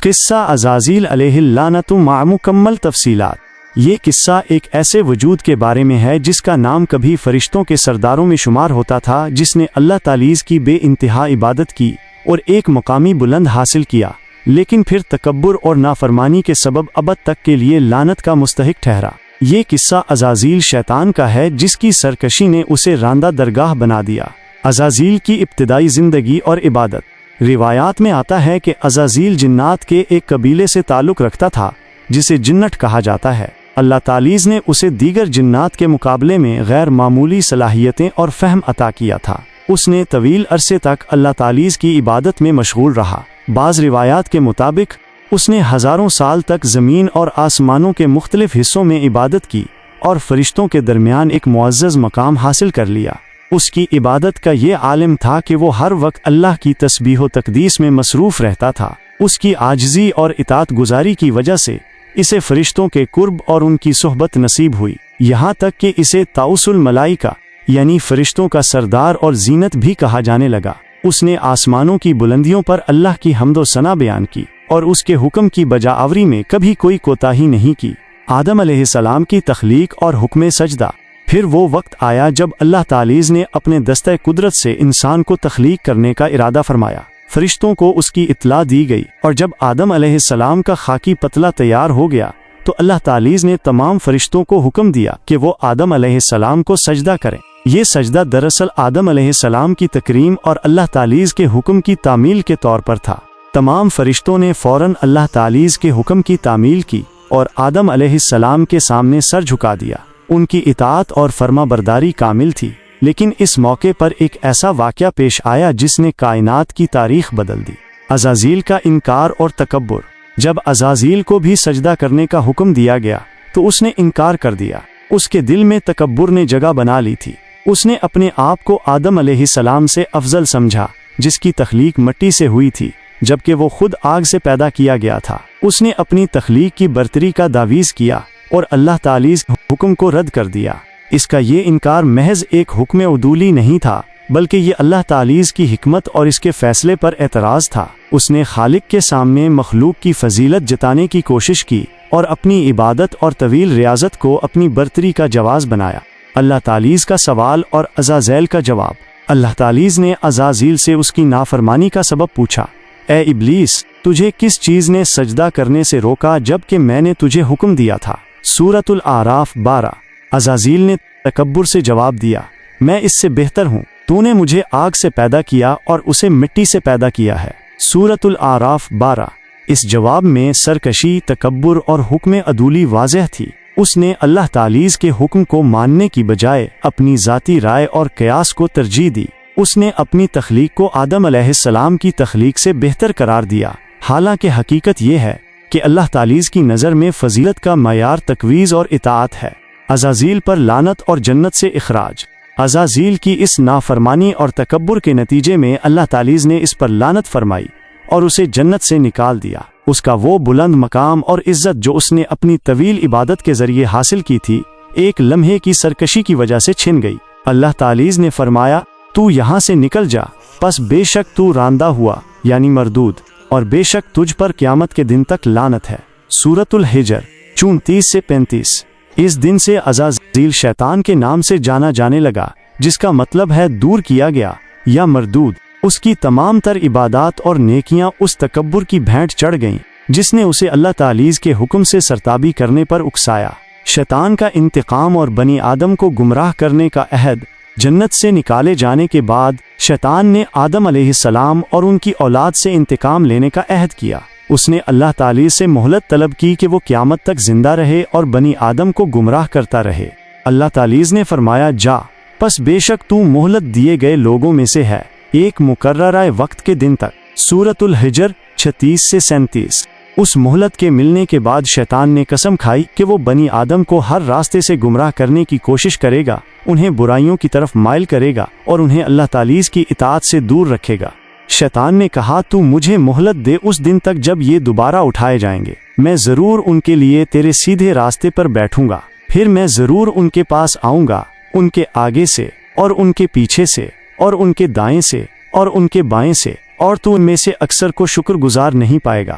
قصہ عزازیل علیہ اللعنۃ مع مکمل تفصیلات۔ یہ قصہ ایک ایسے وجود کے بارے میں ہے جس کا نام کبھی فرشتوں کے سرداروں میں شمار ہوتا تھا، جس نے اللہ تعالی کی بے انتہا عبادت کی اور ایک مقامی بلند حاصل کیا، لیکن پھر تکبر اور نافرمانی کے سبب ابد تک کے لیے لعنت کا مستحق ٹھہرا۔ یہ قصہ عزازیل شیطان کا ہے جس کی سرکشی نے اسے راندہ درگاہ بنا دیا۔ عزازیل کی ابتدائی زندگی اور عبادت۔ روایات میں آتا ہے کہ عزازیل جنات کے ایک قبیلے سے تعلق رکھتا تھا جسے جنٹ کہا جاتا ہے۔ اللہ تعالی نے اسے دیگر جنات کے مقابلے میں غیر معمولی صلاحیتیں اور فہم عطا کیا تھا۔ اس نے طویل عرصے تک اللہ تعالی کی عبادت میں مشغول رہا۔ بعض روایات کے مطابق اس نے ہزاروں سال تک زمین اور آسمانوں کے مختلف حصوں میں عبادت کی اور فرشتوں کے درمیان ایک معزز مقام حاصل کر لیا۔ اس کی عبادت کا یہ عالم تھا کہ وہ ہر وقت اللہ کی تسبیح و تقدیس میں مصروف رہتا تھا۔ اس کی عاجزی اور اطاعت گزاری کی وجہ سے اسے فرشتوں کے قرب اور ان کی صحبت نصیب ہوئی، یہاں تک کہ اسے طاؤس الملائکہ یعنی فرشتوں کا سردار اور زینت بھی کہا جانے لگا۔ اس نے آسمانوں کی بلندیوں پر اللہ کی حمد و ثنا بیان کی اور اس کے حکم کی بجا آوری میں کبھی کوئی کوتاہی نہیں کی۔ آدم علیہ السلام کی تخلیق اور حکم سجدہ۔ پھر وہ وقت آیا جب اللہ تعالی نے اپنے دستہ قدرت سے انسان کو تخلیق کرنے کا ارادہ فرمایا۔ فرشتوں کو اس کی اطلاع دی گئی اور جب آدم علیہ السلام کا خاکی پتلا تیار ہو گیا تو اللہ تعالی نے تمام فرشتوں کو حکم دیا کہ وہ آدم علیہ السلام کو سجدہ کریں۔ یہ سجدہ دراصل آدم علیہ السلام کی تکریم اور اللہ تعالی کے حکم کی تعمیل کے طور پر تھا۔ تمام فرشتوں نے فوراً اللہ تعالی کے حکم کی تعمیل کی اور آدم علیہ السلام کے سامنے سر جھکا دیا۔ ان کی اطاعت اور فرما برداری کامل تھی، لیکن اس موقع پر ایک ایسا واقعہ پیش آیا جس نے کائنات کی تاریخ بدل دی۔ عزازیل کا انکار اور تکبر۔ جب عزازیل کو بھی سجدہ کرنے کا حکم دیا گیا تو اس نے انکار کر دیا۔ اس کے دل میں تکبر نے جگہ بنا لی تھی۔ اس نے اپنے آپ کو آدم علیہ السلام سے افضل سمجھا جس کی تخلیق مٹی سے ہوئی تھی، جبکہ وہ خود آگ سے پیدا کیا گیا تھا۔ اس نے اپنی تخلیق کی برتری کا دعویٰ کیا اور اللہ تعالی کے حکم کو رد کر دیا۔ اس کا یہ انکار محض ایک حکم عدولی نہیں تھا، بلکہ یہ اللہ تعالی کی حکمت اور اس کے فیصلے پر اعتراض تھا۔ اس نے خالق کے سامنے مخلوق کی فضیلت جتانے کی کوشش کی اور اپنی عبادت اور طویل ریاضت کو اپنی برتری کا جواز بنایا۔ اللہ تعالی کا سوال اور عزازیل کا جواب۔ اللہ تعالی نے عزازیل سے اس کی نافرمانی کا سبب پوچھا۔ اے ابلیس، تجھے کس چیز نے سجدہ کرنے سے روکا جبکہ میں نے تجھے حکم دیا تھا؟ سورۃ الاعراف 12۔ عزازیل نے تکبر سے جواب دیا، میں اس سے بہتر ہوں، تو نے مجھے آگ سے پیدا کیا اور اسے مٹی سے پیدا کیا ہے۔ سورۃ الاعراف 12۔ اس جواب میں سرکشی، تکبر اور حکم عدولی واضح تھی۔ اس نے اللہ تعالی کے حکم کو ماننے کی بجائے اپنی ذاتی رائے اور قیاس کو ترجیح دی۔ اس نے اپنی تخلیق کو آدم علیہ السلام کی تخلیق سے بہتر قرار دیا، حالانکہ حقیقت یہ ہے کہ اللہ تعالی کی نظر میں فضیلت کا معیار تقویض اور اطاعت ہے۔ عزازیل پر لعنت اور جنت سے اخراج۔ عزازیل کی اس نافرمانی اور تکبر کے نتیجے میں اللہ تعالی نے اس پر لعنت فرمائی اور اسے جنت سے نکال دیا۔ اس کا وہ بلند مقام اور عزت جو اس نے اپنی طویل عبادت کے ذریعے حاصل کی تھی، ایک لمحے کی سرکشی کی وجہ سے چھن گئی۔ اللہ تعالی نے فرمایا، تو یہاں سے نکل جا، پس بے شک تو راندہ ہوا یعنی مردود، اور بے شک تجھ پر قیامت کے دن تک لعنت ہے۔ سورۃ الحجر 34 سے 35۔ اس دن سے عزازیل شیطان کے نام سے جانا جانے لگا، جس کا مطلب ہے دور کیا گیا یا مردود۔ اس کی تمام تر عبادات اور نیکیاں اس تکبر کی بھینٹ چڑھ گئیں جس نے اسے اللہ تعالی کے حکم سے سرتابی کرنے پر اکسایا۔ شیطان کا انتقام اور بنی آدم کو گمراہ کرنے کا عہد۔ جنت سے نکالے جانے کے بعد شیطان نے آدم علیہ السلام اور ان کی اولاد سے انتقام لینے کا عہد کیا۔ اس نے اللہ تعالی سے مہلت طلب کی کہ وہ قیامت تک زندہ رہے اور بنی آدم کو گمراہ کرتا رہے۔ اللہ تعالی نے فرمایا، جا، پس بے شک تو مہلت دیے گئے لوگوں میں سے ہے، ایک مقررہ وقت کے دن تک۔ سورۃ الحجر 36 سے 37۔ اس مہلت کے ملنے کے بعد شیطان نے قسم کھائی کہ وہ بنی آدم کو ہر راستے سے گمراہ کرنے کی کوشش کرے گا، انہیں برائیوں کی طرف مائل کرے گا اور انہیں اللہ تعالی کی اطاعت سے دور رکھے گا۔ شیطان نے کہا، تو مجھے مہلت دے اس دن تک جب یہ دوبارہ اٹھائے جائیں گے، میں ضرور ان کے لیے تیرے سیدھے راستے پر بیٹھوں گا، پھر میں ضرور ان کے پاس آؤں گا، ان کے آگے سے اور ان کے پیچھے سے اور ان کے دائیں سے اور ان کے بائیں سے، اور تو ان میں سے اکثر کو شکر گزار نہیں پائے گا۔